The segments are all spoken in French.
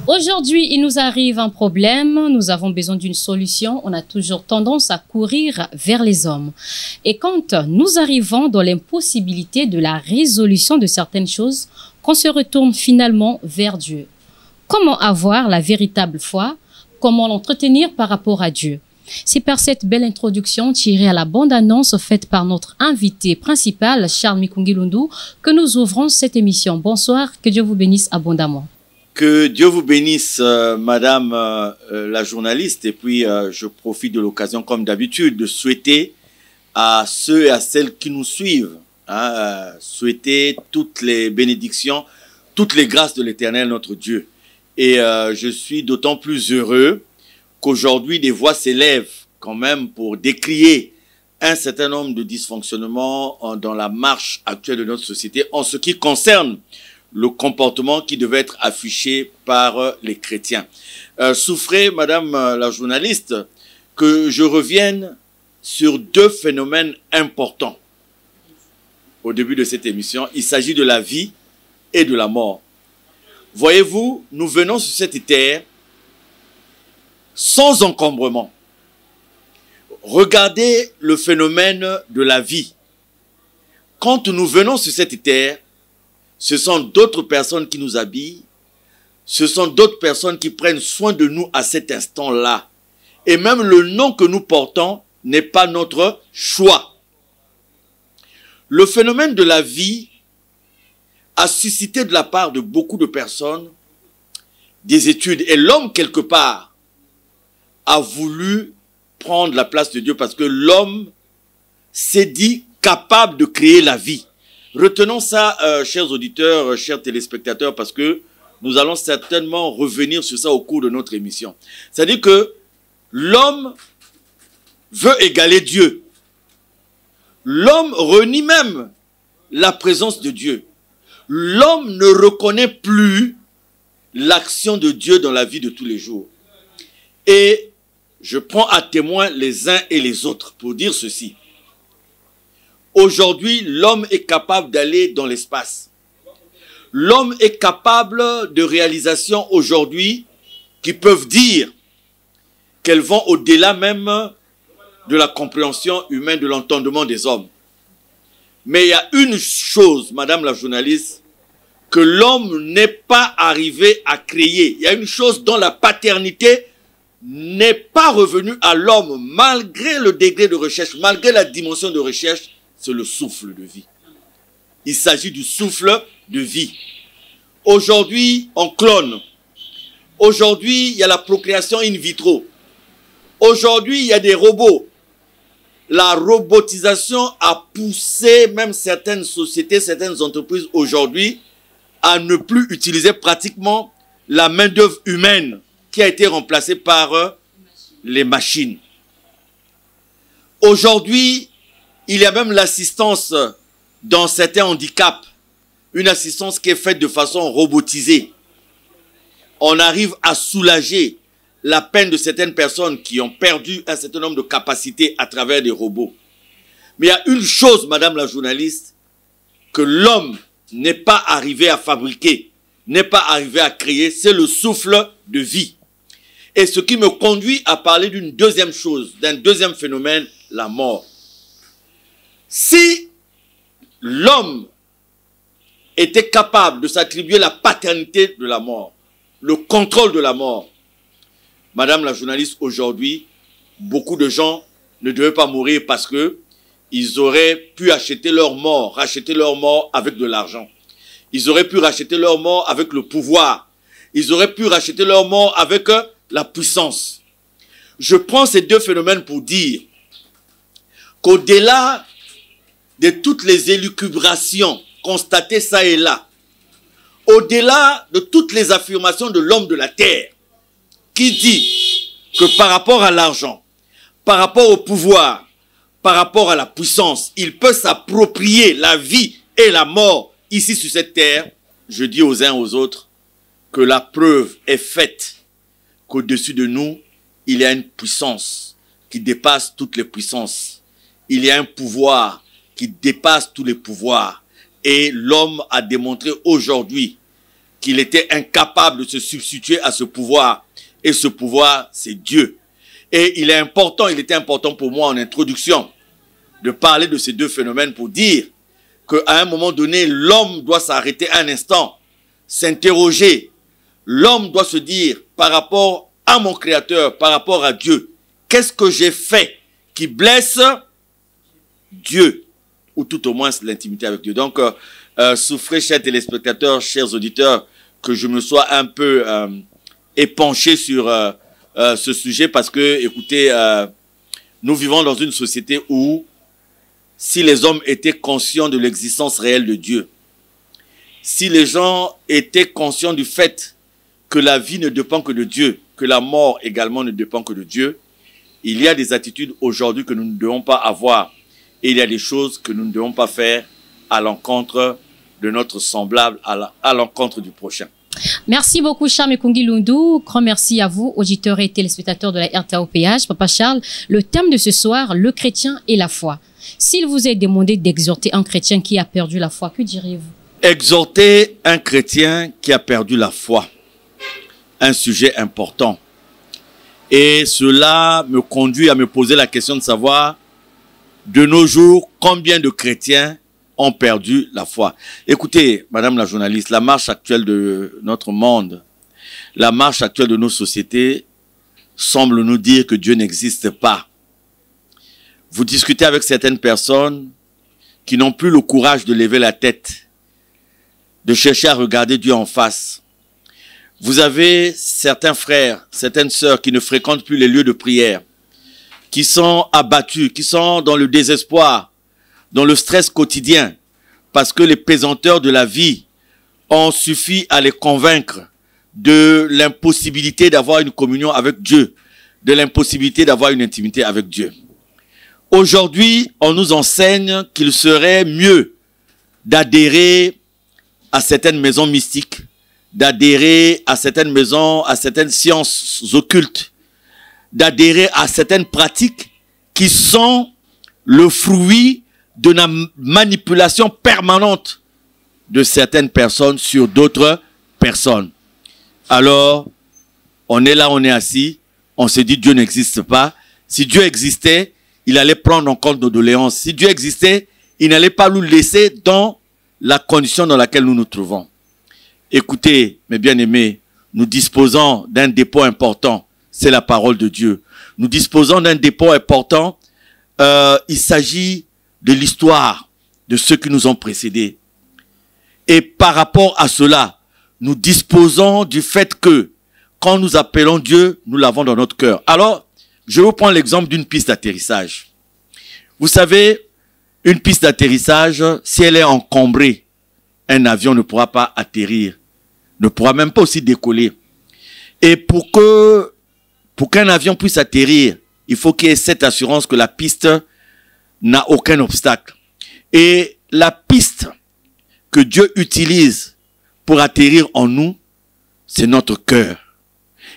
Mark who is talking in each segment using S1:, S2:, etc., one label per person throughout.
S1: Aujourd'hui, il nous arrive un problème, nous avons besoin d'une solution, on a toujours tendance à courir vers les hommes. Et quand nous arrivons dans l'impossibilité de la résolution de certaines choses, qu'on se retourne finalement vers Dieu. Comment avoir la véritable foi? Comment l'entretenir par rapport à Dieu? C'est par cette belle introduction tirée à la bande-annonce faite par notre invité principal, Charles Mikungilundu, que nous ouvrons cette émission. Bonsoir, que Dieu vous bénisse abondamment.
S2: Que Dieu vous bénisse, madame la journaliste. Et puis, je profite de l'occasion, comme d'habitude, de souhaiter à ceux et à celles qui nous suivent, souhaiter toutes les bénédictions, toutes les grâces de l'Éternel, notre Dieu. Et je suis d'autant plus heureux qu'aujourd'hui, des voix s'élèvent quand même pour décrier un certain nombre de dysfonctionnements dans la marche actuelle de notre société en ce qui concerne le comportement qui devait être affiché par les chrétiens. Souffrez, madame la journaliste, que je revienne sur deux phénomènes importants au début de cette émission. Il s'agit de la vie et de la mort. Voyez-vous, nous venons sur cette terre sans encombrement. Regardez le phénomène de la vie. Quand nous venons sur cette terre, ce sont d'autres personnes qui nous habillent. Ce sont d'autres personnes qui prennent soin de nous à cet instant-là. Et même le nom que nous portons n'est pas notre choix. Le phénomène de la vie a suscité de la part de beaucoup de personnes des études. Et l'homme, quelque part, a voulu prendre la place de Dieu parce que l'homme s'est dit capable de créer la vie. Retenons ça, chers auditeurs, chers téléspectateurs, parce que nous allons certainement revenir sur ça au cours de notre émission. C'est-à-dire que l'homme veut égaler Dieu. L'homme renie même la présence de Dieu. L'homme ne reconnaît plus l'action de Dieu dans la vie de tous les jours. Et je prends à témoin les uns et les autres pour dire ceci. Aujourd'hui, l'homme est capable d'aller dans l'espace. L'homme est capable de réalisations aujourd'hui qui peuvent dire qu'elles vont au-delà même de la compréhension humaine, de l'entendement des hommes. Mais il y a une chose, madame la journaliste, que l'homme n'est pas arrivé à créer. Il y a une chose dont la paternité n'est pas revenue à l'homme, malgré le degré de recherche, malgré la dimension de recherche. C'est le souffle de vie. Il s'agit du souffle de vie. Aujourd'hui, on clone. Aujourd'hui, il y a la procréation in vitro. Aujourd'hui, il y a des robots. La robotisation a poussé même certaines sociétés, certaines entreprises aujourd'hui à ne plus utiliser pratiquement la main-d'œuvre humaine qui a été remplacée par les machines. Aujourd'hui, il y a même l'assistance dans certains handicaps, une assistance qui est faite de façon robotisée. On arrive à soulager la peine de certaines personnes qui ont perdu un certain nombre de capacités à travers des robots. Mais il y a une chose, madame la journaliste, que l'homme n'est pas arrivé à fabriquer, n'est pas arrivé à créer, c'est le souffle de vie. Et ce qui me conduit à parler d'une deuxième chose, d'un deuxième phénomène, la mort. Si l'homme était capable de s'attribuer la paternité de la mort, le contrôle de la mort, madame la journaliste, aujourd'hui, beaucoup de gens ne devaient pas mourir parce que ils auraient pu acheter leur mort, racheter leur mort avec de l'argent. Ils auraient pu racheter leur mort avec le pouvoir. Ils auraient pu racheter leur mort avec la puissance. Je prends ces deux phénomènes pour dire qu'au-delà de toutes les élucubrations constatées ça et là, au-delà de toutes les affirmations de l'homme de la terre, qui dit que par rapport à l'argent, par rapport au pouvoir, par rapport à la puissance, il peut s'approprier la vie et la mort ici sur cette terre, je dis aux uns aux autres que la preuve est faite qu'au-dessus de nous, il y a une puissance qui dépasse toutes les puissances. Il y a un pouvoir qui dépasse tous les pouvoirs. Et l'homme a démontré aujourd'hui qu'il était incapable de se substituer à ce pouvoir. Et ce pouvoir, c'est Dieu. Et il était important pour moi en introduction de parler de ces deux phénomènes pour dire qu'à un moment donné, l'homme doit s'arrêter un instant, s'interroger. L'homme doit se dire par rapport à mon Créateur, par rapport à Dieu, qu'est-ce que j'ai fait qui blesse Dieu, ou tout au moins l'intimité avec Dieu. Donc, souffrez, chers téléspectateurs, chers auditeurs, que je me sois un peu épanché sur ce sujet parce que, écoutez, nous vivons dans une société où si les hommes étaient conscients de l'existence réelle de Dieu, si les gens étaient conscients du fait que la vie ne dépend que de Dieu, que la mort également ne dépend que de Dieu, il y a des attitudes aujourd'hui que nous ne devons pas avoir et il y a des choses que nous ne devons pas faire à l'encontre de notre semblable, à l'encontre du prochain.
S1: Merci beaucoup, Charles Mekongi Lundu. Grand merci à vous, auditeurs et téléspectateurs de la RTAOPH. Papa Charles, le thème de ce soir, le chrétien et la foi. S'il vous est demandé d'exhorter un chrétien qui a perdu la foi, que diriez-vous?
S2: Exhorter un chrétien qui a perdu la foi. Un sujet important. Et cela me conduit à me poser la question de savoir, de nos jours, combien de chrétiens ont perdu la foi. Écoutez, madame la journaliste, la marche actuelle de notre monde, la marche actuelle de nos sociétés semble nous dire que Dieu n'existe pas. Vous discutez avec certaines personnes qui n'ont plus le courage de lever la tête, de chercher à regarder Dieu en face. Vous avez certains frères, certaines sœurs qui ne fréquentent plus les lieux de prière, qui sont abattus, qui sont dans le désespoir, dans le stress quotidien, parce que les pesanteurs de la vie ont suffi à les convaincre de l'impossibilité d'avoir une communion avec Dieu, de l'impossibilité d'avoir une intimité avec Dieu. Aujourd'hui, on nous enseigne qu'il serait mieux d'adhérer à certaines maisons mystiques, d'adhérer à certaines maisons, à certaines sciences occultes, d'adhérer à certaines pratiques qui sont le fruit de la manipulation permanente de certaines personnes sur d'autres personnes. Alors, on est là, on est assis, on se dit Dieu n'existe pas. Si Dieu existait, il allait prendre en compte nos doléances. Si Dieu existait, il n'allait pas nous laisser dans la condition dans laquelle nous nous trouvons. Écoutez, mes bien-aimés, nous disposons d'un dépôt important, c'est la parole de Dieu. Nous disposons d'un dépôt important, il s'agit de l'histoire de ceux qui nous ont précédés. Et par rapport à cela, nous disposons du fait que quand nous appelons Dieu, nous l'avons dans notre cœur. Alors, je vous prends l'exemple d'une piste d'atterrissage. Vous savez, une piste d'atterrissage, si elle est encombrée, un avion ne pourra pas atterrir, ne pourra même pas aussi décoller. Et pour qu'un avion puisse atterrir, il faut qu'il y ait cette assurance que la piste n'a aucun obstacle. Et la piste que Dieu utilise pour atterrir en nous, c'est notre cœur.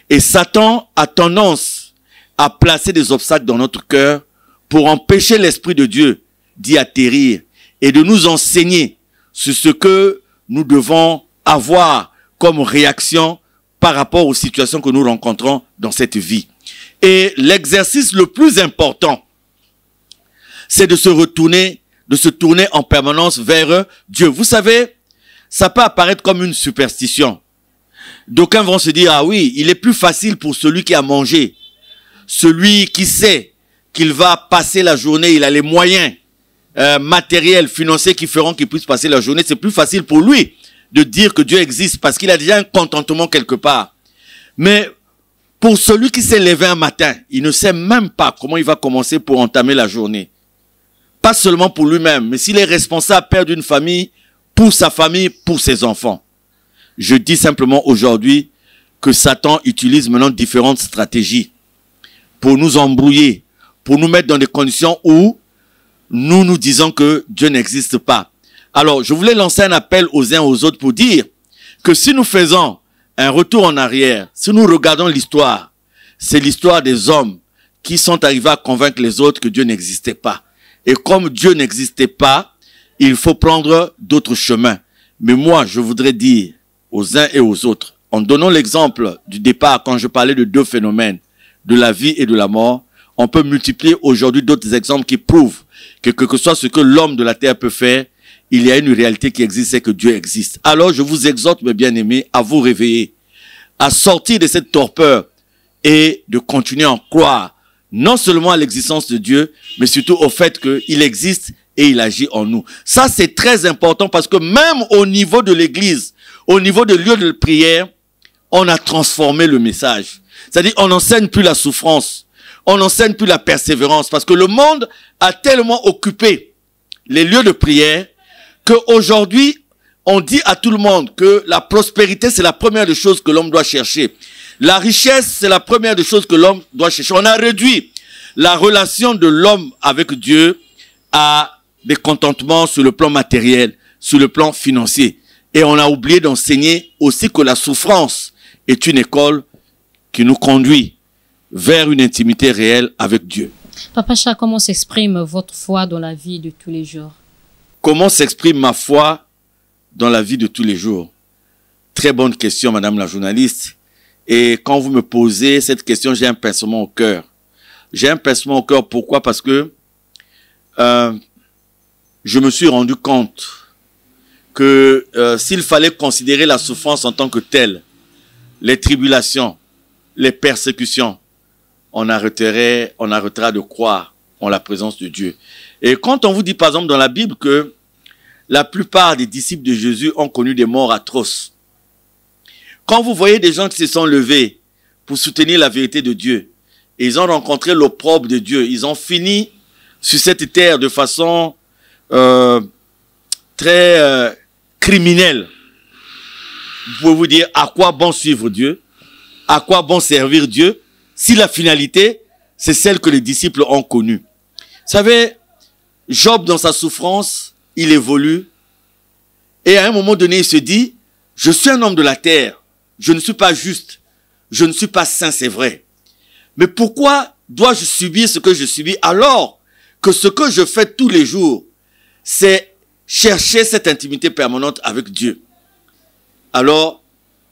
S2: Et Satan a tendance à placer des obstacles dans notre cœur pour empêcher l'Esprit de Dieu d'y atterrir et de nous enseigner sur ce que nous devons avoir comme réaction par rapport aux situations que nous rencontrons dans cette vie. Et l'exercice le plus important, c'est de se tourner en permanence vers Dieu. Vous savez, ça peut apparaître comme une superstition. D'aucuns vont se dire, ah oui, il est plus facile pour celui qui a mangé, celui qui sait qu'il va passer la journée, il a les moyens matériels, financiers qui feront qu'il puisse passer la journée. C'est plus facile pour lui de dire que Dieu existe parce qu'il a déjà un contentement quelque part. Mais pour celui qui s'est levé un matin, il ne sait même pas comment il va commencer pour entamer la journée. pas seulement pour lui-même, mais s'il est responsable, père d'une famille, pour sa famille, pour ses enfants. Je dis simplement aujourd'hui que Satan utilise maintenant différentes stratégies pour nous embrouiller, pour nous mettre dans des conditions où nous nous disons que Dieu n'existe pas. Alors, je voulais lancer un appel aux uns aux autres pour dire que si nous faisons un retour en arrière, si nous regardons l'histoire, c'est l'histoire des hommes qui sont arrivés à convaincre les autres que Dieu n'existait pas. Et comme Dieu n'existait pas, il faut prendre d'autres chemins. Mais moi, je voudrais dire aux uns et aux autres, en donnant l'exemple du départ, quand je parlais de deux phénomènes, de la vie et de la mort, on peut multiplier aujourd'hui d'autres exemples qui prouvent que quel que soit ce que l'homme de la terre peut faire, il y a une réalité qui existe, c'est que Dieu existe. Alors je vous exhorte, mes bien-aimés, à vous réveiller, à sortir de cette torpeur et de continuer à en croire, non seulement à l'existence de Dieu, mais surtout au fait qu'il existe et il agit en nous. Ça, c'est très important parce que même au niveau de l'église, au niveau de lieu de prière, on a transformé le message. C'est-à-dire, on n'enseigne plus la souffrance, on n'enseigne plus la persévérance parce que le monde a tellement occupé les lieux de prière qu'aujourd'hui, on dit à tout le monde que la prospérité, c'est la première des choses que l'homme doit chercher. La richesse, c'est la première des choses que l'homme doit chercher. On a réduit la relation de l'homme avec Dieu à des contentements sur le plan matériel, sur le plan financier. Et on a oublié d'enseigner aussi que la souffrance est une école qui nous conduit vers une intimité réelle avec Dieu.
S1: Papa Cha, comment s'exprime votre foi dans la vie de tous les jours?
S2: Comment s'exprime ma foi dans la vie de tous les jours? Très bonne question, madame la journaliste. Et quand vous me posez cette question, j'ai un pincement au cœur. J'ai un pincement au cœur, pourquoi? Parce que je me suis rendu compte que s'il fallait considérer la souffrance en tant que telle, les tribulations, les persécutions, on arrêtera de croire en la présence de Dieu. Et quand on vous dit par exemple dans la Bible que la plupart des disciples de Jésus ont connu des morts atroces, quand vous voyez des gens qui se sont levés pour soutenir la vérité de Dieu, et ils ont rencontré l'opprobre de Dieu, ils ont fini sur cette terre de façon très criminelle. Vous pouvez vous dire, à quoi bon suivre Dieu? À quoi bon servir Dieu? Si la finalité, c'est celle que les disciples ont connue. Vous savez, Job, dans sa souffrance, il évolue. Et à un moment donné, il se dit, je suis un homme de la terre. Je ne suis pas juste. Je ne suis pas saint, c'est vrai. Mais pourquoi dois-je subir ce que je subis alors que ce que je fais tous les jours, c'est chercher cette intimité permanente avec Dieu? Alors,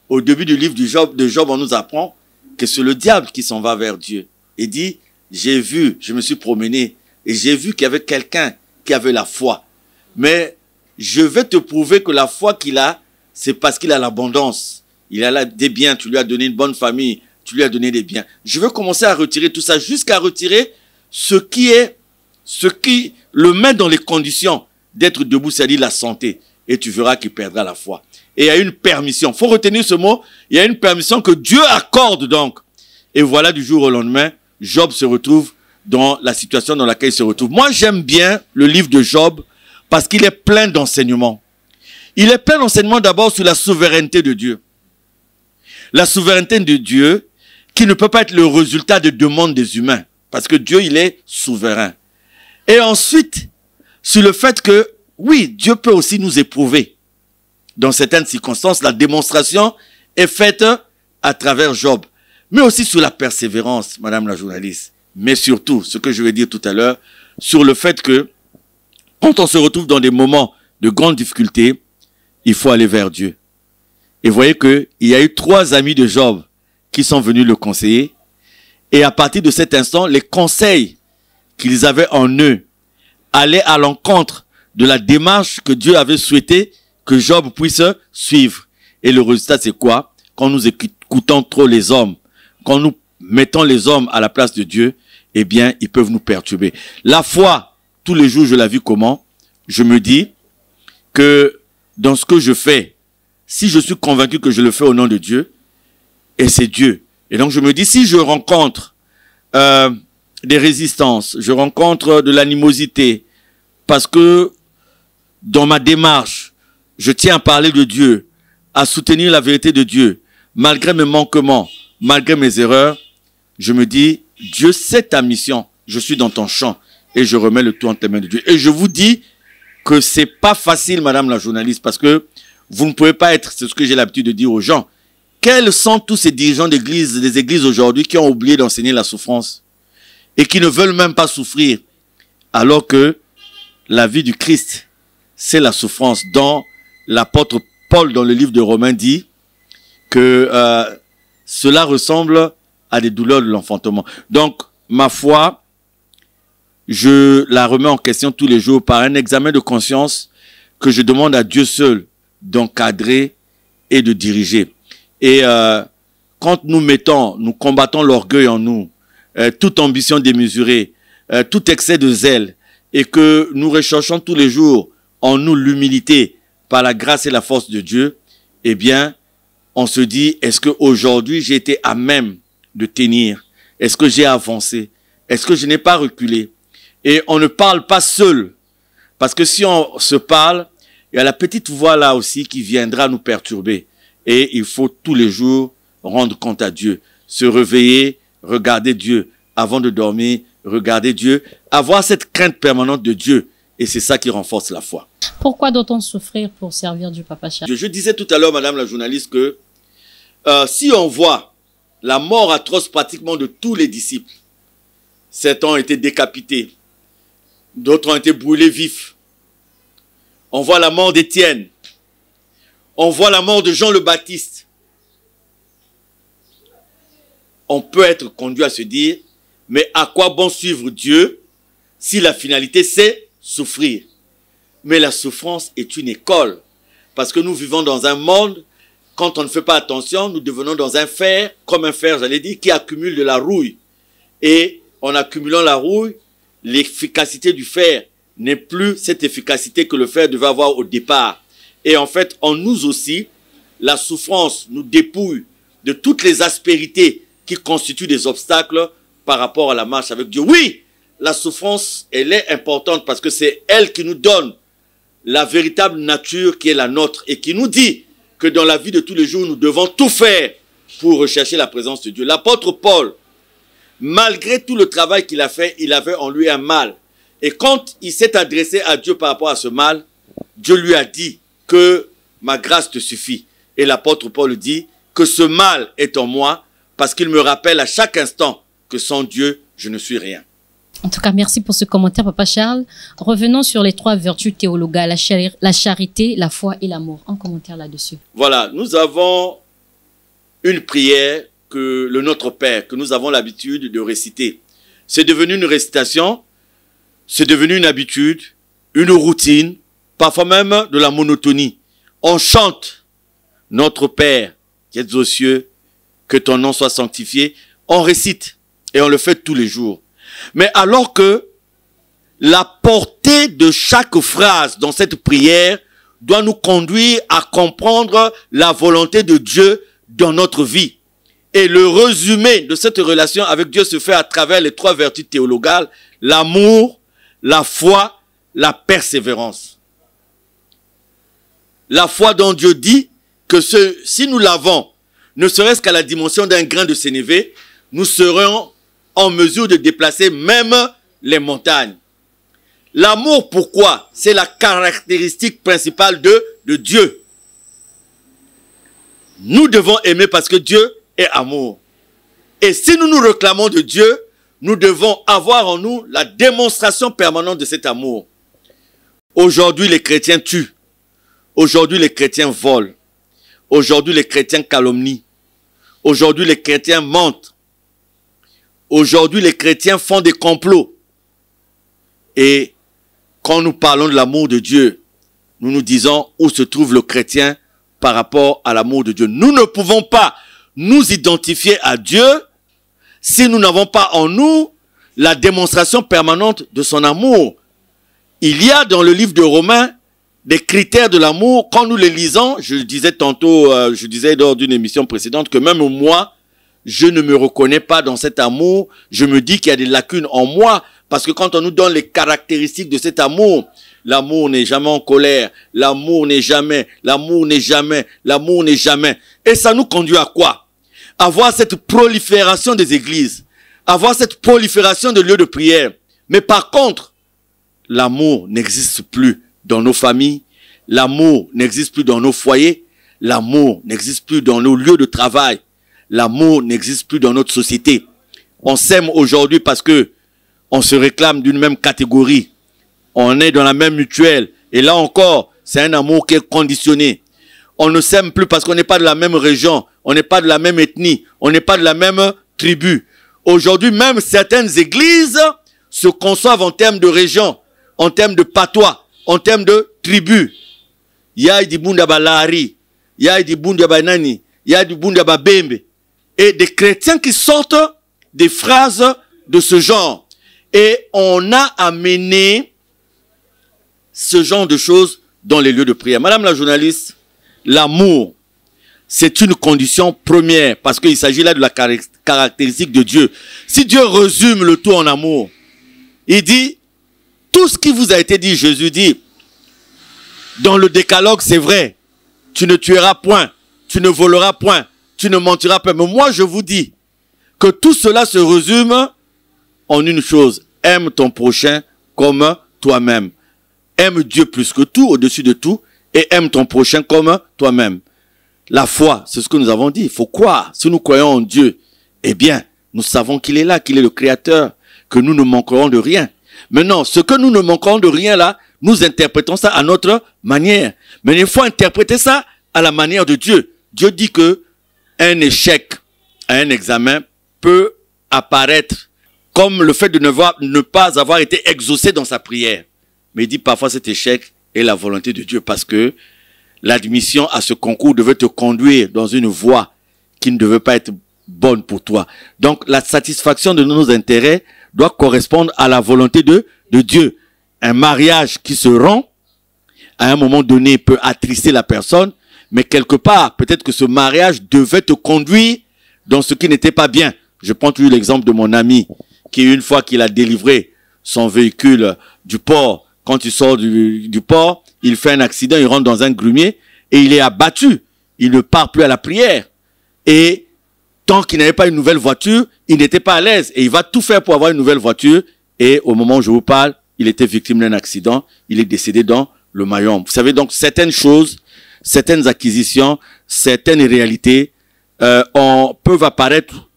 S2: au début du livre de Job, on nous apprend que c'est le diable qui s'en va vers Dieu et dit, j'ai vu, je me suis promené et j'ai vu qu'il y avait quelqu'un qui avait la foi. Mais je vais te prouver que la foi qu'il a, c'est parce qu'il a l'abondance. Il a des biens, tu lui as donné une bonne famille, tu lui as donné des biens. Je veux commencer à retirer tout ça jusqu'à retirer ce qui le met dans les conditions d'être debout, c'est-à-dire la santé. Et tu verras qu'il perdra la foi. Et il y a une permission. Il faut retenir ce mot. Il y a une permission que Dieu accorde donc. Et voilà, du jour au lendemain, Job se retrouve dans la situation dans laquelle il se retrouve. Moi, j'aime bien le livre de Job parce qu'il est plein d'enseignements. Il est plein d'enseignements d'abord sur la souveraineté de Dieu. La souveraineté de Dieu qui ne peut pas être le résultat de demandes des humains. Parce que Dieu, il est souverain. Et ensuite, sur le fait que, oui, Dieu peut aussi nous éprouver. Dans certaines circonstances, la démonstration est faite à travers Job. Mais aussi sur la persévérance, madame la journaliste. Mais surtout, ce que je vais dire tout à l'heure, sur le fait que, quand on se retrouve dans des moments de grande difficulté, il faut aller vers Dieu. Et vous voyez qu'il y a eu 3 amis de Job qui sont venus le conseiller. Et à partir de cet instant, les conseils qu'ils avaient en eux allaient à l'encontre de la démarche que Dieu avait souhaité que Job puisse suivre. Et le résultat, c'est quoi? Quand nous écoutons trop les hommes, quand nous mettons les hommes à la place de Dieu, eh bien, ils peuvent nous perturber. La foi, tous les jours, je la vis comment? Je me dis que dans ce que je fais, si je suis convaincu que je le fais au nom de Dieu, et c'est Dieu. Et donc, je me dis, si je rencontre des résistances, je rencontre de l'animosité, parce que dans ma démarche, je tiens à parler de Dieu, à soutenir la vérité de Dieu, malgré mes manquements, malgré mes erreurs, je me dis, Dieu, c'est ta mission, je suis dans ton champ et je remets le tout entre les mains de Dieu. Et je vous dis que c'est pas facile, madame la journaliste, parce que vous ne pouvez pas être, c'est ce que j'ai l'habitude de dire aux gens, quels sont tous ces dirigeants d'église, des églises aujourd'hui qui ont oublié d'enseigner la souffrance et qui ne veulent même pas souffrir, alors que la vie du Christ, c'est la souffrance, dont l'apôtre Paul, dans le livre de Romains, dit que cela ressemble à des douleurs de l'enfantement. Donc, ma foi, je la remets en question tous les jours par un examen de conscience que je demande à Dieu seul d'encadrer et de diriger. Et quand nous combattons l'orgueil en nous, toute ambition démesurée, tout excès de zèle, et que nous recherchons tous les jours en nous l'humilité par la grâce et la force de Dieu, eh bien, on se dit, est-ce qu'aujourd'hui j'ai été à même de tenir? Est-ce que j'ai avancé? Est-ce que je n'ai pas reculé? Et on ne parle pas seul, parce que si on se parle, il y a la petite voix là aussi qui viendra nous perturber. Et il faut tous les jours rendre compte à Dieu, se réveiller, regarder Dieu. Avant de dormir, regarder Dieu, avoir cette crainte permanente de Dieu. Et c'est ça qui renforce la foi.
S1: Pourquoi doit-on souffrir pour servir du Papa Charles?
S2: Je disais tout à l'heure, madame la journaliste, que si on voit la mort atroce pratiquement de tous les disciples, certains ont été décapités, d'autres ont été brûlés vifs. On voit la mort d'Étienne. On voit la mort de Jean le Baptiste. On peut être conduit à se dire, mais à quoi bon suivre Dieu si la finalité c'est souffrir? Mais la souffrance est une école. Parce que nous vivons dans un monde, quand on ne fait pas attention, nous devenons dans un fer, comme un fer, j'allais dire, qui accumule de la rouille. Et en accumulant la rouille, l'efficacité du fer n'est plus cette efficacité que le fer devait avoir au départ. Et en fait, en nous aussi, la souffrance nous dépouille de toutes les aspérités qui constituent des obstacles par rapport à la marche avec Dieu. Oui, la souffrance, elle est importante parce que c'est elle qui nous donne la véritable nature qui est la nôtre et qui nous dit que dans la vie de tous les jours, nous devons tout faire pour rechercher la présence de Dieu. L'apôtre Paul, malgré tout le travail qu'il a fait, il avait en lui un mal. Et quand il s'est adressé à Dieu par rapport à ce mal, Dieu lui a dit que ma grâce te suffit. Et l'apôtre Paul dit que ce mal est en moi parce qu'il me rappelle à chaque instant que sans Dieu, je ne suis rien.
S1: En tout cas, merci pour ce commentaire, Papa Charles. Revenons sur les 3 vertus théologales, la charité, la foi et l'amour. Un commentaire là-dessus.
S2: Voilà, nous avons une prière que le Notre Père, que nous avons l'habitude de réciter. C'est devenu une récitation, c'est devenu une habitude, une routine, parfois même de la monotonie. On chante Notre Père qui es aux cieux, que ton nom soit sanctifié. On récite et on le fait tous les jours. Mais alors que la portée de chaque phrase dans cette prière doit nous conduire à comprendre la volonté de Dieu dans notre vie. Et le résumé de cette relation avec Dieu se fait à travers les 3 vertus théologales, l'amour, la foi, la persévérance. La foi dont Dieu dit que si nous l'avons, ne serait-ce qu'à la dimension d'un grain de sénévé, nous serons en mesure de déplacer même les montagnes. L'amour, pourquoi? C'est la caractéristique principale de Dieu. Nous devons aimer parce que Dieu est amour. Et si nous nous réclamons de Dieu, nous devons avoir en nous la démonstration permanente de cet amour. Aujourd'hui, les chrétiens tuent. Aujourd'hui, les chrétiens volent. Aujourd'hui, les chrétiens calomnient. Aujourd'hui, les chrétiens mentent. Aujourd'hui, les chrétiens font des complots. Et quand nous parlons de l'amour de Dieu, nous nous disons où se trouve le chrétien par rapport à l'amour de Dieu. Nous ne pouvons pas nous identifier à Dieu si nous n'avons pas en nous la démonstration permanente de son amour. Il y a dans le livre de Romains des critères de l'amour. Quand nous les lisons, je disais tantôt, je disais lors d'une émission précédente que même moi, je ne me reconnais pas dans cet amour. Je me dis qu'il y a des lacunes en moi Parce que quand on nous donne les caractéristiques de cet amour, l'amour n'est jamais en colère, l'amour n'est jamais, l'amour n'est jamais, l'amour n'est jamais. Et ça nous conduit à quoi? Avoir cette prolifération des églises, avoir cette prolifération de lieux de prière. Mais par contre, l'amour n'existe plus dans nos familles, l'amour n'existe plus dans nos foyers, l'amour n'existe plus dans nos lieux de travail, l'amour n'existe plus dans notre société. On s'aime aujourd'hui parce que on se réclame d'une même catégorie. On est dans la même mutuelle. Et là encore, c'est un amour qui est conditionné. On ne s'aime plus parce qu'on n'est pas de la même région. On n'est pas de la même ethnie. On n'est pas de la même tribu. Aujourd'hui, même certaines églises se conçoivent en termes de région, en termes de patois, en termes de tribu. Il y a du Bundaba Lahari, il y a du Bundaba Nani, il y a du Bundaba Bembe. Et des chrétiens qui sortent des phrases de ce genre. Et on a amené ce genre de choses dans les lieux de prière. Madame la journaliste, l'amour, c'est une condition première parce qu'il s'agit là de la caractéristique de Dieu. Si Dieu résume le tout en amour, il dit, tout ce qui vous a été dit, Jésus dit, dans le décalogue, c'est vrai, tu ne tueras point, tu ne voleras point, tu ne mentiras pas. Mais moi, je vous dis que tout cela se résume en une chose. Aime ton prochain comme toi-même. Aime Dieu plus que tout, au-dessus de tout, et aime ton prochain comme toi-même. La foi, c'est ce que nous avons dit. Il faut croire. Si nous croyons en Dieu, eh bien, nous savons qu'il est là, qu'il est le Créateur, que nous ne manquerons de rien. Maintenant, ce que nous ne manquerons de rien là, nous interprétons ça à notre manière. Mais il faut interpréter ça à la manière de Dieu. Dieu dit que un échec à un examen peut apparaître comme le fait de ne pas avoir été exaucé dans sa prière. Mais il dit parfois cet échec est la volonté de Dieu parce que l'admission à ce concours devait te conduire dans une voie qui ne devait pas être bonne pour toi. Donc la satisfaction de nos intérêts doit correspondre à la volonté de Dieu. Un mariage qui se rompt, à un moment donné, peut attrister la personne, mais quelque part, peut-être que ce mariage devait te conduire dans ce qui n'était pas bien. Je prends toujours l'exemple de mon ami, qui une fois qu'il a délivré son véhicule du port, quand il sort du port, il fait un accident, il rentre dans un grumier, et il est abattu. Il ne part plus à la prière. Et tant qu'il n'avait pas une nouvelle voiture, il n'était pas à l'aise. Et il va tout faire pour avoir une nouvelle voiture. Et au moment où je vous parle, il était victime d'un accident. Il est décédé dans le Mayombe. Vous savez, donc, certaines choses, certaines acquisitions, certaines réalités peuvent apparaître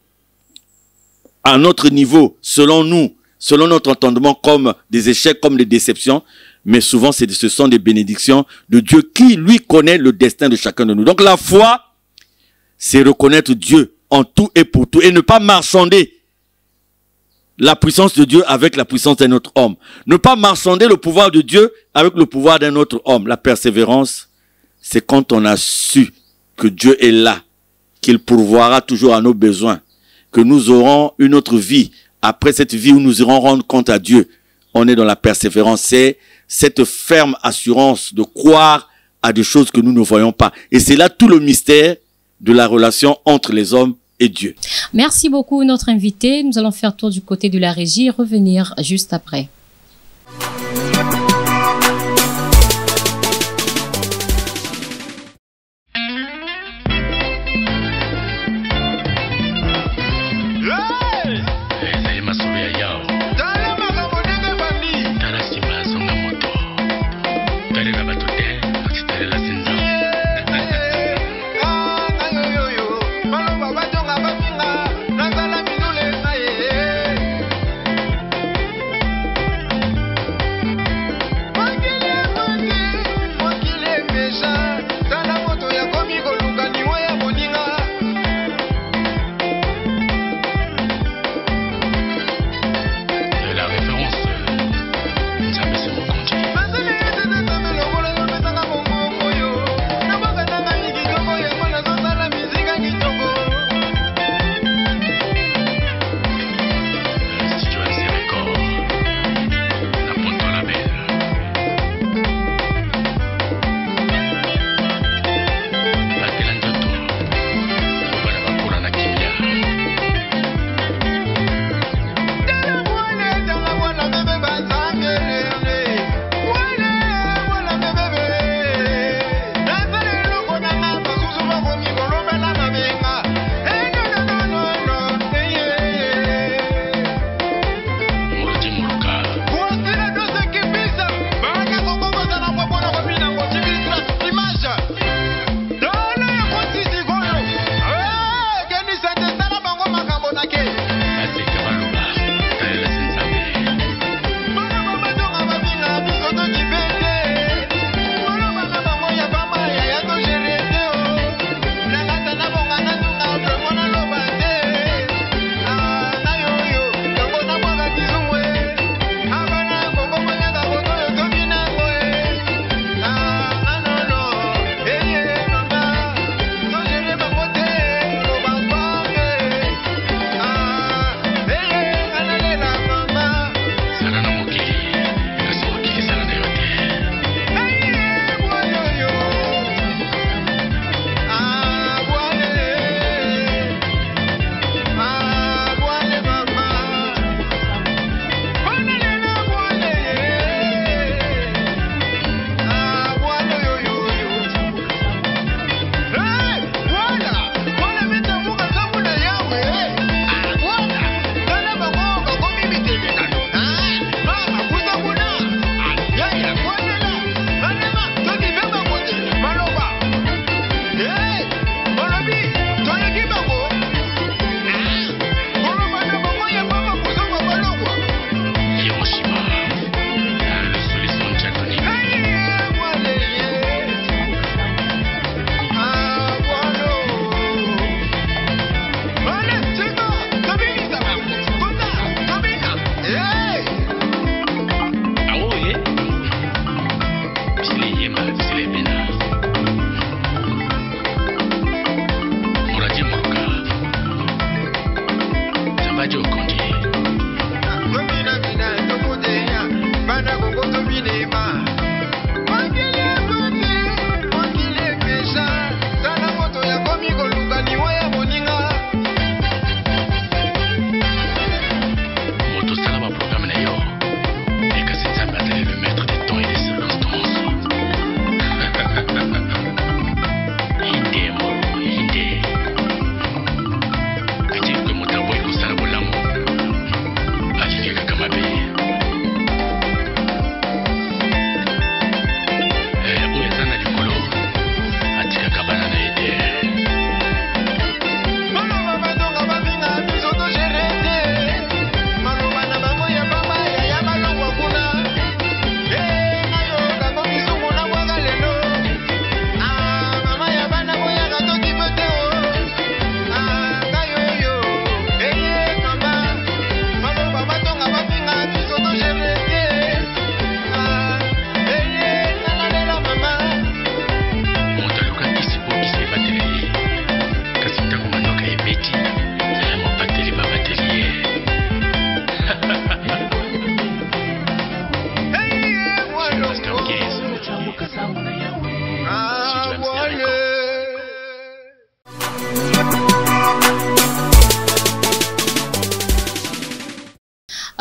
S2: à notre niveau, selon nous, selon notre entendement, comme des échecs, comme des déceptions. Mais souvent, ce sont des bénédictions de Dieu qui, lui, connaît le destin de chacun de nous. Donc, la foi, c'est reconnaître Dieu en tout et pour tout et ne pas marchander la puissance de Dieu avec la puissance d'un autre homme. Ne pas marchander le pouvoir de Dieu avec le pouvoir d'un autre homme. La persévérance, c'est quand on a su que Dieu est là, qu'il pourvoira toujours à nos besoins, que nous aurons une autre vie après cette vie où nous irons rendre compte à Dieu. On est dans la persévérance. C'est cette ferme assurance de croire à des choses que nous ne voyons pas. Et c'est là tout le mystère de la relation entre les hommes et Dieu.
S1: Merci beaucoup, notre invité. Nous allons faire tour du côté de la régie et revenir juste après.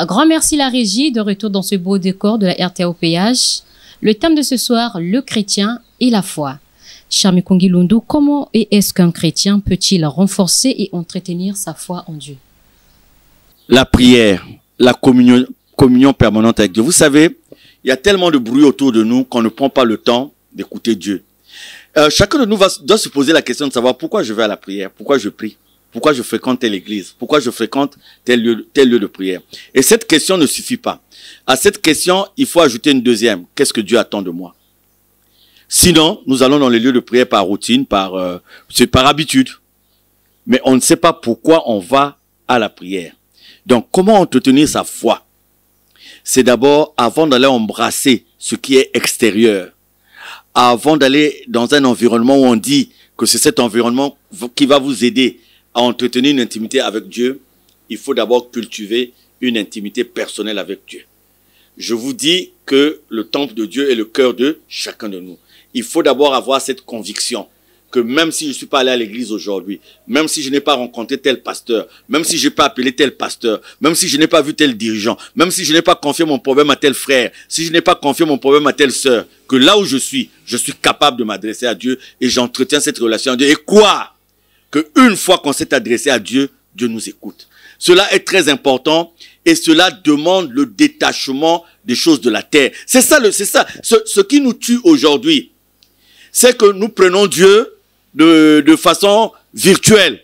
S1: Un grand merci la régie, de retour dans ce beau décor de la RTOPH. Le thème de ce soir, le chrétien et la foi. Cher Mikongi Lundu, comment et est-ce qu'un chrétien peut-il renforcer et entretenir sa foi en Dieu?
S2: La prière, la communion permanente avec Dieu. Vous savez, il y a tellement de bruit autour de nous qu'on ne prend pas le temps d'écouter Dieu. Chacun de nous doit se poser la question de savoir pourquoi je vais à la prière, pourquoi je prie, pourquoi je fréquente telle église, pourquoi je fréquente tel lieu de prière. Et cette question ne suffit pas. À cette question, il faut ajouter une deuxième. Qu'est-ce que Dieu attend de moi? Sinon, nous allons dans les lieux de prière par routine, c'est par habitude. Mais on ne sait pas pourquoi on va à la prière. Donc, comment entretenir sa foi? C'est d'abord, avant d'aller embrasser ce qui est extérieur, avant d'aller dans un environnement où on dit que c'est cet environnement qui va vous aider à entretenir une intimité avec Dieu, il faut d'abord cultiver une intimité personnelle avec Dieu. Je vous dis que le temple de Dieu est le cœur de chacun de nous. Il faut d'abord avoir cette conviction que même si je ne suis pas allé à l'église aujourd'hui, même si je n'ai pas rencontré tel pasteur, même si je n'ai pas appelé tel pasteur, même si je n'ai pas vu tel dirigeant, même si je n'ai pas confié mon problème à tel frère, si je n'ai pas confié mon problème à telle sœur, que là où je suis capable de m'adresser à Dieu et j'entretiens cette relation à Dieu. Et quoi? Que une fois qu'on s'est adressé à Dieu, Dieu nous écoute. Cela est très important et cela demande le détachement des choses de la terre. C'est ça, ce qui nous tue aujourd'hui. C'est que nous prenons Dieu de façon virtuelle.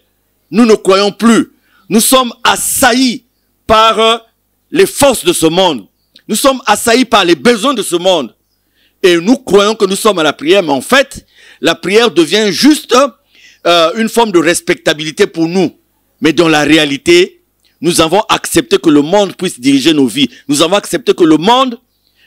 S2: Nous ne croyons plus. Nous sommes assaillis par les forces de ce monde. Nous sommes assaillis par les besoins de ce monde. Et nous croyons que nous sommes à la prière, mais en fait, la prière devient juste une forme de respectabilité pour nous. Mais dans la réalité, nous avons accepté que le monde puisse diriger nos vies. Nous avons accepté que le monde,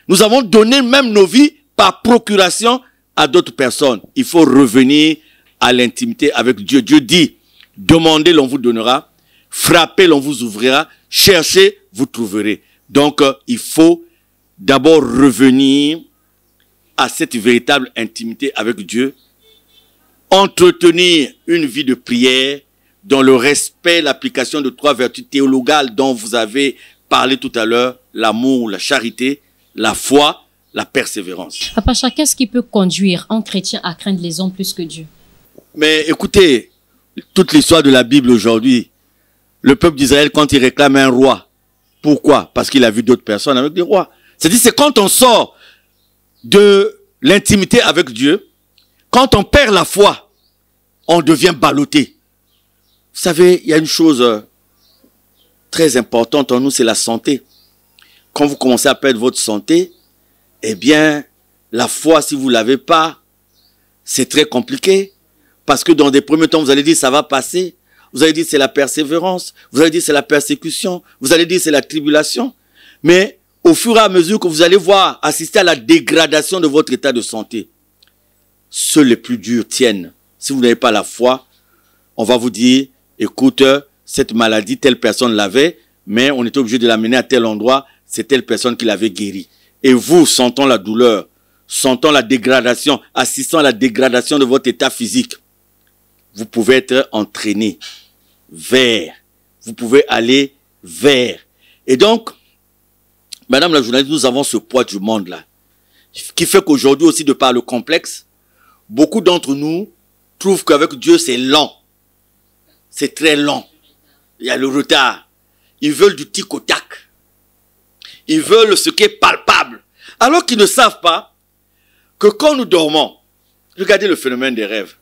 S2: nous avons donné même nos vies par procuration à d'autres personnes. Il faut revenir à l'intimité avec Dieu. Dieu dit, demandez, l'on vous donnera, frappez, l'on vous ouvrira, cherchez, vous trouverez. Donc, il faut d'abord revenir à cette véritable intimité avec Dieu, entretenir une vie de prière dans le respect, l'application de 3 vertus théologales dont vous avez parlé tout à l'heure, l'amour, la charité, la foi, la persévérance.
S1: Papa, qu'est-ce qui peut conduire un chrétien à craindre les hommes plus que Dieu?
S2: Mais écoutez, toute l'histoire de la Bible aujourd'hui, le peuple d'Israël, quand il réclame un roi, pourquoi? Parce qu'il a vu d'autres personnes avec des rois. C'est-à-dire, c'est quand on sort de l'intimité avec Dieu, quand on perd la foi, on devient ballotté. Vous savez, il y a une chose très importante en nous, c'est la santé. Quand vous commencez à perdre votre santé, eh bien, la foi, si vous ne l'avez pas, c'est très compliqué. Parce que dans des premiers temps, vous allez dire, ça va passer. Vous allez dire, c'est la persévérance. Vous allez dire, c'est la persécution. Vous allez dire, c'est la tribulation. Mais au fur et à mesure que vous allez voir, assister à la dégradation de votre état de santé, ceux les plus durs tiennent. Si vous n'avez pas la foi, on va vous dire, écoute, cette maladie, telle personne l'avait, mais on était obligé de l'amener à tel endroit, c'est telle personne qui l'avait guérie. Et vous, sentant la douleur, sentant la dégradation, assistant à la dégradation de votre état physique, vous pouvez être entraîné vers, vous pouvez aller vers. Et donc, madame la journaliste, nous avons ce poids du monde là, qui fait qu'aujourd'hui aussi, de par le complexe, beaucoup d'entre nous trouvent qu'avec Dieu, c'est lent. C'est très lent. Il y a le retard. Ils veulent du tic au tac. Ils veulent ce qui est palpable. Alors qu'ils ne savent pas que quand nous dormons, regardez le phénomène des rêves.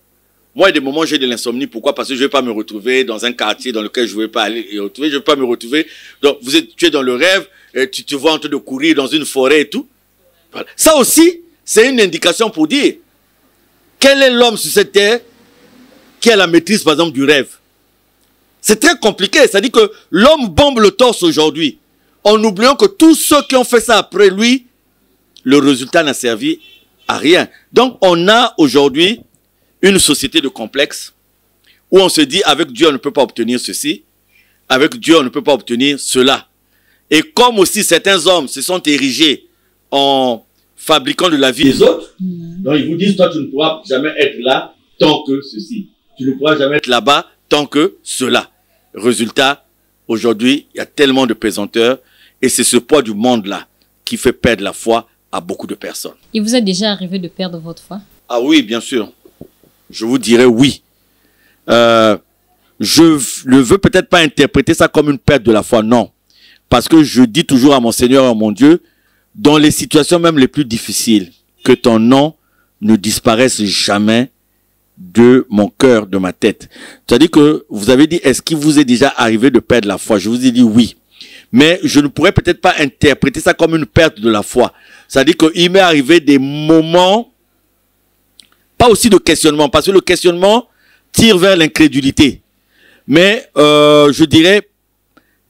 S2: Moi, il y a des moments où j'ai de l'insomnie. Pourquoi? Parce que je ne vais pas me retrouver dans un quartier dans lequel je ne vais pas aller y retrouver. Je ne vais pas me retrouver. Donc, tu es dans le rêve, et tu te vois en train de courir dans une forêt et tout. Voilà. Ça aussi, c'est une indication pour dire quel est l'homme sur cette terre qui a la maîtrise, par exemple, du rêve. C'est très compliqué. C'est-à-dire que l'homme bombe le torse aujourd'hui, en oubliant que tous ceux qui ont fait ça après lui, le résultat n'a servi à rien. Donc, on a aujourd'hui une société de complexe où on se dit, avec Dieu, on ne peut pas obtenir ceci. Avec Dieu, on ne peut pas obtenir cela. Et comme aussi certains hommes se sont érigés en fabriquant de la vie des autres, donc ils vous disent, toi, tu ne pourras jamais être là tant que ceci. Tu ne pourras jamais être là-bas tant que cela. Résultat, aujourd'hui, il y a tellement de pesanteurs, Et c'est ce poids du monde-là qui fait perdre la foi à beaucoup de personnes.
S1: Il vous est déjà arrivé de perdre votre foi?
S2: Ah oui, bien sûr. Je vous dirais oui. Je ne veux peut-être pas interpréter ça comme une perte de la foi, non. Parce que je dis toujours à mon Seigneur et à mon Dieu, dans les situations même les plus difficiles, que ton nom ne disparaisse jamais de mon cœur, de ma tête. C'est-à-dire que vous avez dit, est-ce qu'il vous est déjà arrivé de perdre la foi? Je vous ai dit oui. Mais je ne pourrais peut-être pas interpréter ça comme une perte de la foi. C'est-à-dire qu'il m'est arrivé des moments, pas aussi de questionnement, parce que le questionnement tire vers l'incrédulité. Mais je dirais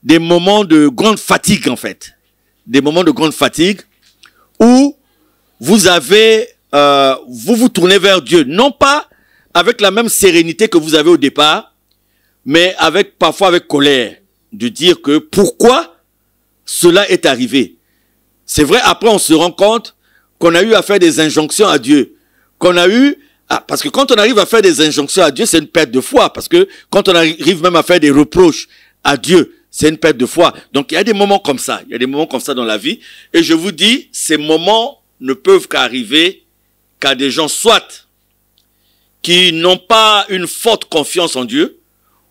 S2: des moments de grande fatigue en fait. Des moments de grande fatigue où vous avez, vous vous tournez vers Dieu. Non pas avec la même sérénité que vous avez au départ, mais avec parfois avec colère. De dire que pourquoi cela est arrivé. C'est vrai, après on se rend compte qu'on a eu à faire des injonctions à Dieu. Qu'on a eu, parce que quand on arrive à faire des injonctions à Dieu, c'est une perte de foi. Parce que quand on arrive même à faire des reproches à Dieu, c'est une perte de foi. Donc il y a des moments comme ça. Il y a des moments comme ça dans la vie. Et je vous dis, ces moments ne peuvent qu'arriver qu'à des gens soit qui n'ont pas une forte confiance en Dieu,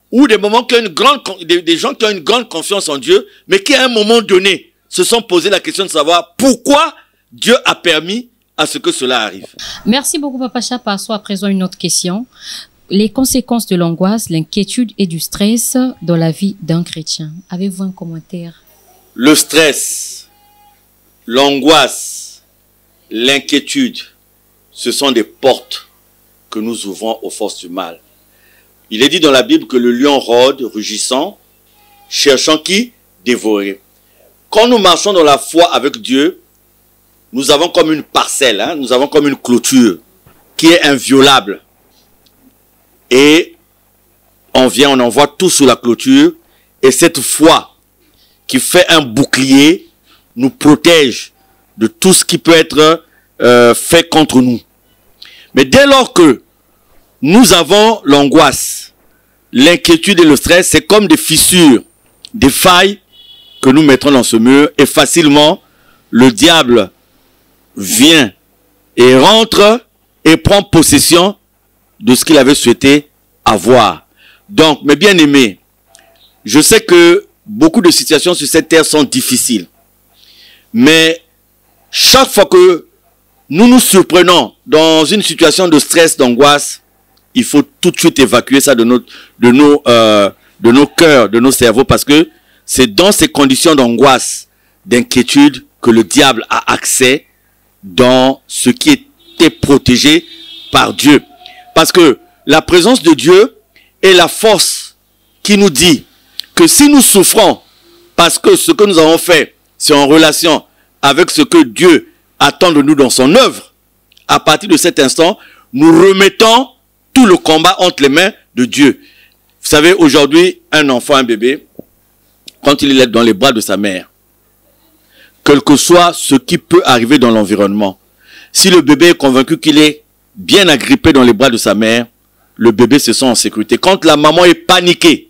S2: ou des moments qui ont une grande, des gens qui ont une grande confiance en Dieu, mais qui à un moment donné se sont posé la question de savoir pourquoi Dieu a permis à ce que cela arrive.
S1: Merci beaucoup, Papa Chap. Passons à présent une autre question. Les conséquences de l'angoisse, l'inquiétude et du stress dans la vie d'un chrétien. Avez-vous un commentaire?
S2: Le stress, l'angoisse, l'inquiétude, ce sont des portes que nous ouvrons aux forces du mal. Il est dit dans la Bible que le lion rôde, rugissant, cherchant qui? Dévorer. Quand nous marchons dans la foi avec Dieu, nous avons comme une parcelle, nous avons comme une clôture qui est inviolable. Et on vient, on envoie tout sous la clôture, et cette foi qui fait un bouclier nous protège de tout ce qui peut être fait contre nous. Mais dès lors que nous avons l'angoisse, l'inquiétude et le stress, c'est comme des fissures, des failles que nous mettrons dans ce mur, et facilement le diable vient et rentre et prend possession de ce qu'il avait souhaité avoir. Donc, mes bien-aimés, je sais que beaucoup de situations sur cette terre sont difficiles, mais chaque fois que nous nous surprenons dans une situation de stress, d'angoisse, il faut tout de suite évacuer ça de nos cœurs, de nos cerveaux, parce que c'est dans ces conditions d'angoisse, d'inquiétude, que le diable a accès dans ce qui était protégé par Dieu. Parce que la présence de Dieu est la force qui nous dit que si nous souffrons, parce que ce que nous avons fait, c'est en relation avec ce que Dieu attend de nous dans son œuvre, à partir de cet instant, nous remettons tout le combat entre les mains de Dieu. Vous savez, aujourd'hui, un enfant, un bébé, quand il est dans les bras de sa mère, quel que soit ce qui peut arriver dans l'environnement, si le bébé est convaincu qu'il est bien agrippé dans les bras de sa mère, le bébé se sent en sécurité. Quand la maman est paniquée,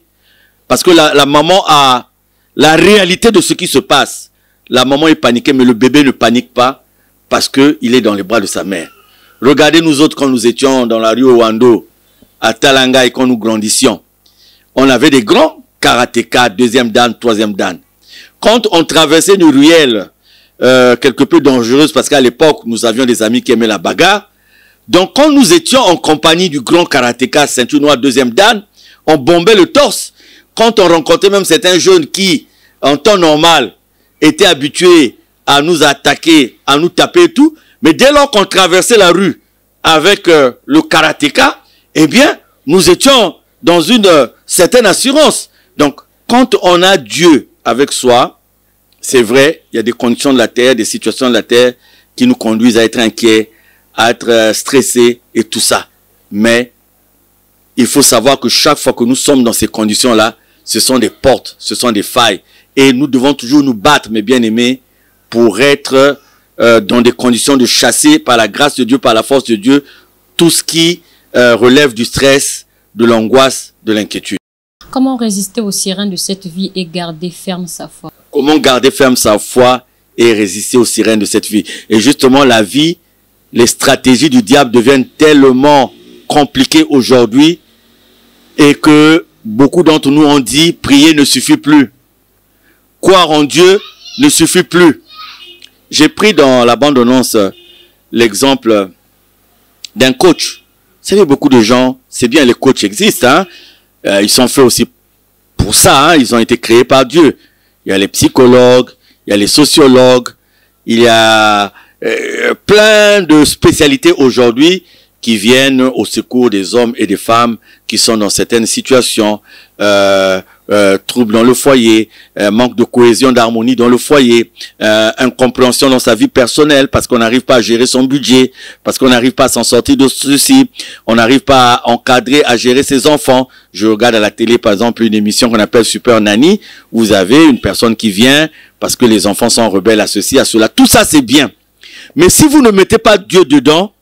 S2: parce que la maman a la réalité de ce qui se passe, la maman est paniquée, mais le bébé ne panique pas parce qu'il est dans les bras de sa mère. Regardez nous autres quand nous étions dans la rue Owando, à Talanga, et quand nous grandissions. On avait des grands karatékas, deuxième dan, troisième dan. Quand on traversait une ruelle quelque peu dangereuse, parce qu'à l'époque, nous avions des amis qui aimaient la bagarre. Donc, quand nous étions en compagnie du grand karatéka, ceinture noire, deuxième dan, on bombait le torse. Quand on rencontrait même certains jeunes qui, en temps normal, étaient habitués à nous attaquer, à nous taper et tout, mais dès lors qu'on traversait la rue avec le karatéka, eh bien, nous étions dans une certaine assurance. Donc, quand on a Dieu avec soi, c'est vrai, il y a des conditions de la terre, des situations de la terre qui nous conduisent à être inquiets, à être stressés et tout ça. Mais il faut savoir que chaque fois que nous sommes dans ces conditions-là, ce sont des portes, ce sont des failles. Et nous devons toujours nous battre, mes bien-aimés, pour être dans des conditions de chasser par la grâce de Dieu, par la force de Dieu, tout ce qui relève du stress, de l'angoisse, de l'inquiétude.
S1: Comment résister aux sirènes de cette vie et garder ferme sa foi?
S2: Comment garder ferme sa foi et résister aux sirènes de cette vie. Et justement, la vie, les stratégies du diable deviennent tellement compliquées aujourd'hui et que beaucoup d'entre nous ont dit, prier ne suffit plus. Croire en Dieu ne suffit plus. J'ai pris dans la bande-annonce l'exemple d'un coach. Vous savez, beaucoup de gens, c'est bien, les coachs existent, hein. Ils sont faits aussi pour ça, hein. Ils ont été créés par Dieu. Il y a les psychologues, il y a les sociologues, il y a plein de spécialités aujourd'hui qui viennent au secours des hommes et des femmes qui sont dans certaines situations, troubles dans le foyer, manque de cohésion, d'harmonie dans le foyer, incompréhension dans sa vie personnelle parce qu'on n'arrive pas à gérer son budget, parce qu'on n'arrive pas à s'en sortir de ceci, on n'arrive pas à encadrer, à gérer ses enfants. Je regarde à la télé par exemple une émission qu'on appelle Super Nanny, où vous avez une personne qui vient parce que les enfants sont rebelles à ceci, à cela. Tout ça c'est bien. Mais si vous ne mettez pas Dieu dedans,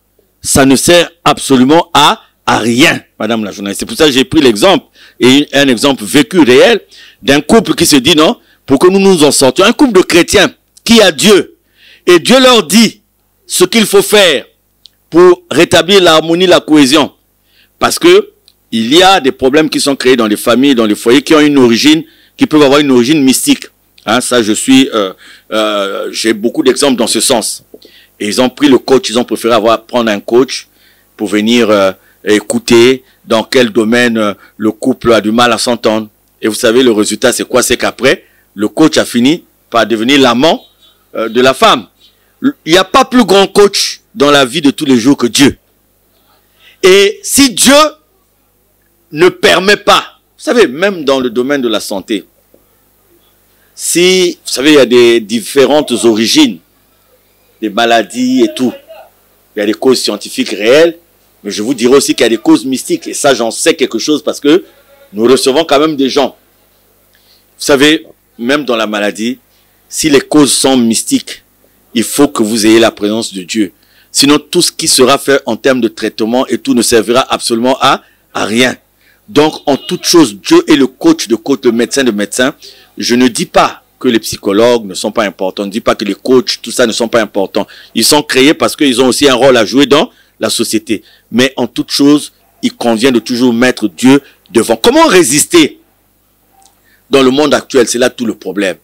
S2: ça ne sert absolument à rien, madame la journaliste. C'est pour ça que j'ai pris l'exemple, et un exemple vécu réel, d'un couple qui se dit non, pour que nous nous en sortions. Un couple de chrétiens qui a Dieu, et Dieu leur dit ce qu'il faut faire pour rétablir l'harmonie, la cohésion. Parce que il y a des problèmes qui sont créés dans les familles, dans les foyers, qui ont une origine, qui peuvent avoir une origine mystique. Hein, ça, j'ai beaucoup d'exemples dans ce sens. Et ils ont pris le coach, ils ont préféré prendre un coach pour venir écouter dans quel domaine le couple a du mal à s'entendre. Et vous savez, le résultat, c'est quoi? C'est qu'après, le coach a fini par devenir l'amant de la femme. Il n'y a pas plus grand coach dans la vie de tous les jours que Dieu. Et si Dieu ne permet pas, vous savez, même dans le domaine de la santé, si, vous savez, il y a des différentes origines, des maladies et tout. Il y a des causes scientifiques réelles, mais je vous dirai aussi qu'il y a des causes mystiques. Et ça, j'en sais quelque chose parce que nous recevons quand même des gens. Vous savez, même dans la maladie, si les causes sont mystiques, il faut que vous ayez la présence de Dieu. Sinon, tout ce qui sera fait en termes de traitement et tout ne servira absolument à rien. Donc, en toute chose, Dieu est le coach de coach, le médecin de médecin. Je ne dis pas que les psychologues ne sont pas importants. Je ne dis pas que les coachs, tout ça ne sont pas importants. Ils sont créés parce qu'ils ont aussi un rôle à jouer dans la société. Mais en toute chose, il convient de toujours mettre Dieu devant. Comment résister dans le monde actuel? C'est là tout le problème.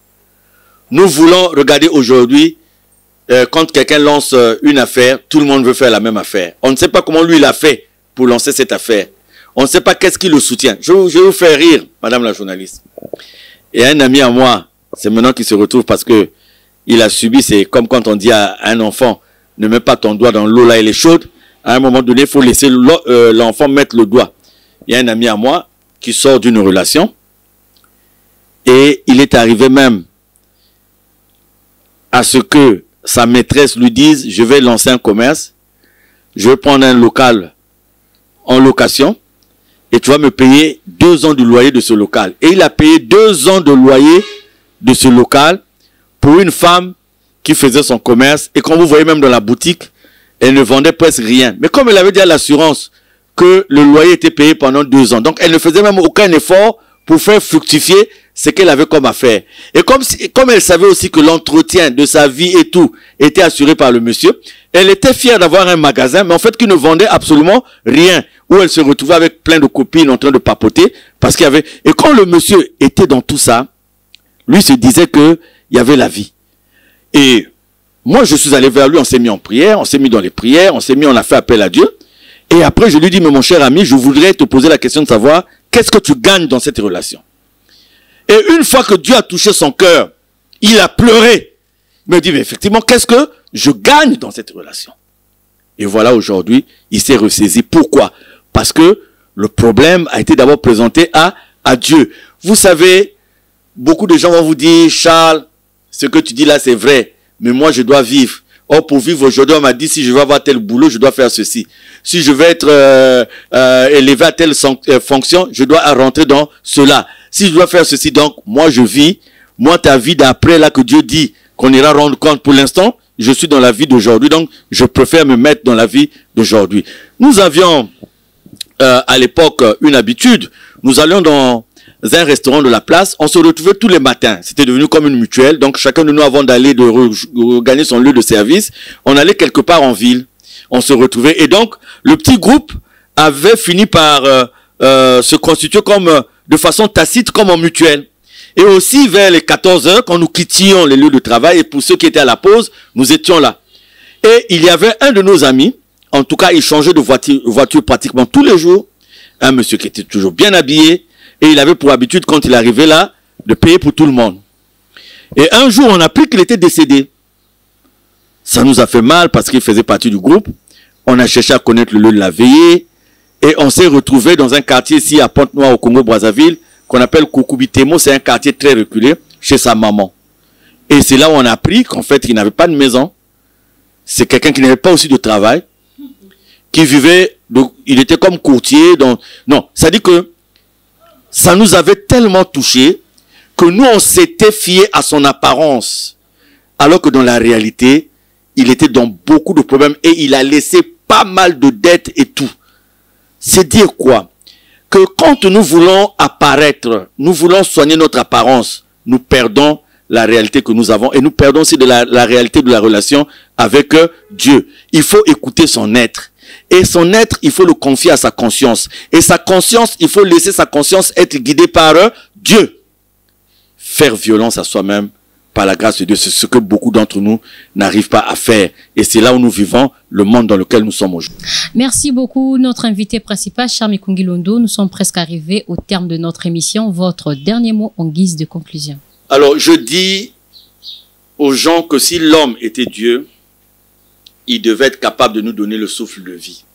S2: Nous voulons regarder aujourd'hui, quand quelqu'un lance une affaire, tout le monde veut faire la même affaire. On ne sait pas comment lui il a fait pour lancer cette affaire. On ne sait pas qu'est-ce qui le soutient. Je vais vous faire rire, madame la journaliste. Et un ami à moi, c'est maintenant qu'il se retrouve parce que il a subi, c'est comme quand on dit à un enfant, ne mets pas ton doigt dans l'eau là, elle est chaude. À un moment donné, il faut laisser l'enfant mettre le doigt. Il y a un ami à moi qui sort d'une relation et il est arrivé même à ce que sa maîtresse lui dise, je vais lancer un commerce, je vais prendre un local en location et tu vas me payer 2 ans de loyer de ce local. Et il a payé 2 ans de loyer de ce local pour une femme qui faisait son commerce. Et comme vous voyez même dans la boutique, elle ne vendait presque rien. Mais comme elle avait déjà l'assurance que le loyer était payé pendant 2 ans, donc elle ne faisait même aucun effort pour faire fructifier ce qu'elle avait comme affaire. Et comme elle savait aussi que l'entretien de sa vie et tout était assuré par le monsieur, elle était fière d'avoir un magasin, mais en fait qui ne vendait absolument rien, où elle se retrouvait avec plein de copines en train de papoter, parce qu'il y avait... Et quand le monsieur était dans tout ça, lui se disait que il y avait la vie. Et moi, je suis allé vers lui, on s'est mis en prière, on s'est mis dans les prières, on a fait appel à Dieu. Et après, je lui dis, mais mon cher ami, je voudrais te poser la question de savoir, qu'est-ce que tu gagnes dans cette relation? Et une fois que Dieu a touché son cœur, il a pleuré. Il me dit, mais effectivement, qu'est-ce que je gagne dans cette relation? Et voilà, aujourd'hui, il s'est ressaisi. Pourquoi? Parce que le problème a été d'abord présenté à Dieu. Vous savez, beaucoup de gens vont vous dire, Charles, ce que tu dis là, c'est vrai, mais moi, je dois vivre. Or, pour vivre aujourd'hui, on m'a dit, si je veux avoir tel boulot, je dois faire ceci. Si je veux être élevé à telle fonction, je dois rentrer dans cela. Si je dois faire ceci, donc, moi, je vis. Moi, ta vie d'après, là, que Dieu dit qu'on ira rendre compte pour l'instant, je suis dans la vie d'aujourd'hui, donc, je préfère me mettre dans la vie d'aujourd'hui. Nous avions, à l'époque, une habitude. Nous allions dans un restaurant de la place. On se retrouvait tous les matins. C'était devenu comme une mutuelle. Donc, chacun de nous, avant d'aller gagner son lieu de service, on allait quelque part en ville. On se retrouvait. Et donc, le petit groupe avait fini par se constituer comme de façon tacite, comme en mutuelle. Et aussi, vers les 14 heures, quand nous quittions les lieux de travail, et pour ceux qui étaient à la pause, nous étions là. Et il y avait un de nos amis, en tout cas, il changeait de voiture pratiquement tous les jours. Un monsieur qui était toujours bien habillé. Et il avait pour habitude, quand il arrivait là, de payer pour tout le monde. Et un jour, on a appris qu'il était décédé. Ça nous a fait mal parce qu'il faisait partie du groupe. On a cherché à connaître le lieu de la veillée. Et on s'est retrouvé dans un quartier ici à Pointe-Noire au Congo-Brazzaville qu'on appelle Kokoubitemo. C'est un quartier très reculé chez sa maman. Et c'est là où on a appris qu'en fait, il n'avait pas de maison. C'est quelqu'un qui n'avait pas aussi de travail. Qui vivait, donc, il était comme courtier. Non, ça dit que ça nous avait tellement touché que nous, on s'était fié à son apparence. Alors que dans la réalité, il était dans beaucoup de problèmes et il a laissé pas mal de dettes et tout. C'est dire quoi? Que quand nous voulons apparaître, nous voulons soigner notre apparence, nous perdons la réalité que nous avons et nous perdons aussi de la réalité de la relation avec Dieu. Il faut écouter son être. Et son être, il faut le confier à sa conscience. Et sa conscience, il faut laisser sa conscience être guidée par Dieu. Faire violence à soi-même, par la grâce de Dieu, c'est ce que beaucoup d'entre nous n'arrivent pas à faire. Et c'est là où nous vivons, le monde dans lequel nous sommes aujourd'hui.
S1: Merci beaucoup, notre invité principal, Charles Mikungi Londo. Nous sommes presque arrivés au terme de notre émission. Votre dernier mot en guise de conclusion.
S2: Alors, je dis aux gens que si l'homme était Dieu, il devait être capable de nous donner le souffle de vie.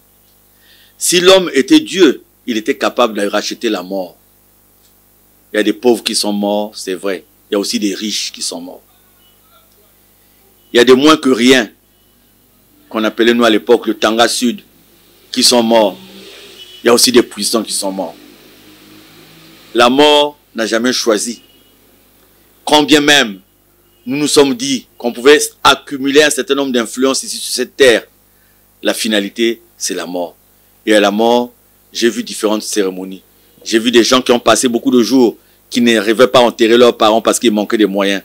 S2: Si l'homme était Dieu, il était capable de racheter la mort. Il y a des pauvres qui sont morts, c'est vrai. Il y a aussi des riches qui sont morts. Il y a des moins que rien, qu'on appelait nous à l'époque le Tanga Sud, qui sont morts. Il y a aussi des puissants qui sont morts. La mort n'a jamais choisi. Quand bien même nous nous sommes dit qu'on pouvait accumuler un certain nombre d'influences ici sur cette terre, la finalité, c'est la mort. Et à la mort, j'ai vu différentes cérémonies. J'ai vu des gens qui ont passé beaucoup de jours, qui n'arrivaient pas à enterrer leurs parents parce qu'il manquait des moyens.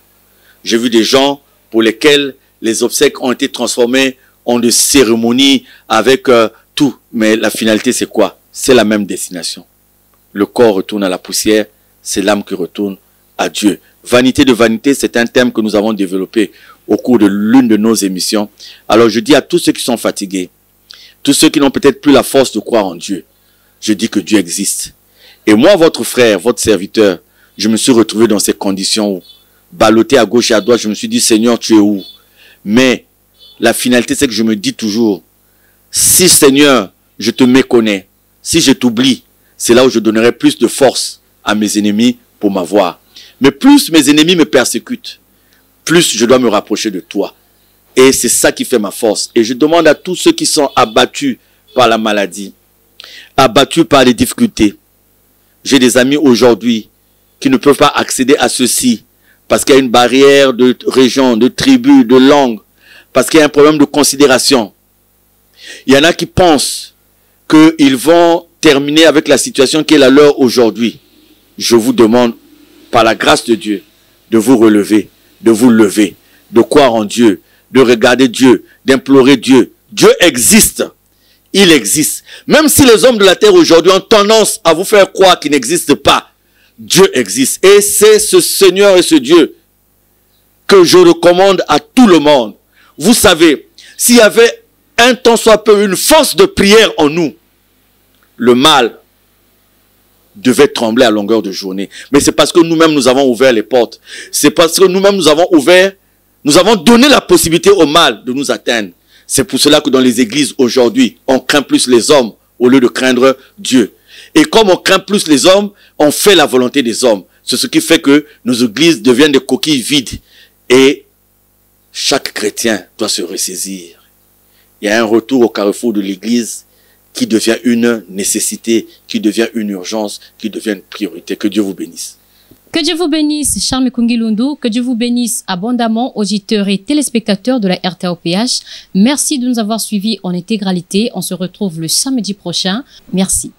S2: J'ai vu des gens pour lesquels les obsèques ont été transformées en des cérémonies avec tout. Mais la finalité, c'est quoi? C'est la même destination. Le corps retourne à la poussière, c'est l'âme qui retourne à Dieu. Vanité de vanité, c'est un thème que nous avons développé au cours de l'une de nos émissions. Alors je dis à tous ceux qui sont fatigués, tous ceux qui n'ont peut-être plus la force de croire en Dieu, je dis que Dieu existe. Et moi, votre frère, votre serviteur, je me suis retrouvé dans ces conditions où, ballotté à gauche et à droite, je me suis dit, Seigneur, tu es où? Mais la finalité, c'est que je me dis toujours, si Seigneur, je te méconnais, si je t'oublie, c'est là où je donnerai plus de force à mes ennemis pour m'avoir. Mais plus mes ennemis me persécutent, plus je dois me rapprocher de toi. Et c'est ça qui fait ma force. Et je demande à tous ceux qui sont abattus par la maladie, abattus par les difficultés. J'ai des amis aujourd'hui qui ne peuvent pas accéder à ceci parce qu'il y a une barrière de région, de tribu, de langue, parce qu'il y a un problème de considération. Il y en a qui pensent qu'ils vont terminer avec la situation qui est la leur aujourd'hui. Je vous demande, par la grâce de Dieu, de vous relever, de vous lever, de croire en Dieu, de regarder Dieu, d'implorer Dieu. Dieu existe. Il existe. Même si les hommes de la terre aujourd'hui ont tendance à vous faire croire qu'il n'existe pas, Dieu existe. Et c'est ce Seigneur et ce Dieu que je recommande à tout le monde. Vous savez, s'il y avait un tant soit peu une force de prière en nous, le mal devait trembler à longueur de journée. Mais c'est parce que nous-mêmes nous avons ouvert les portes. C'est parce que nous-mêmes nous avons donné la possibilité au mal de nous atteindre. C'est pour cela que dans les églises aujourd'hui, on craint plus les hommes au lieu de craindre Dieu. Et comme on craint plus les hommes, on fait la volonté des hommes. C'est ce qui fait que nos églises deviennent des coquilles vides. Et chaque chrétien doit se ressaisir. Il y a un retour au carrefour de l'église qui devient une nécessité, qui devient une urgence, qui devient une priorité. Que Dieu vous bénisse.
S1: Que Dieu vous bénisse, Charles Mikungi Londo. Que Dieu vous bénisse abondamment, auditeurs et téléspectateurs de la RTOPH. Merci de nous avoir suivis en intégralité. On se retrouve le samedi prochain. Merci.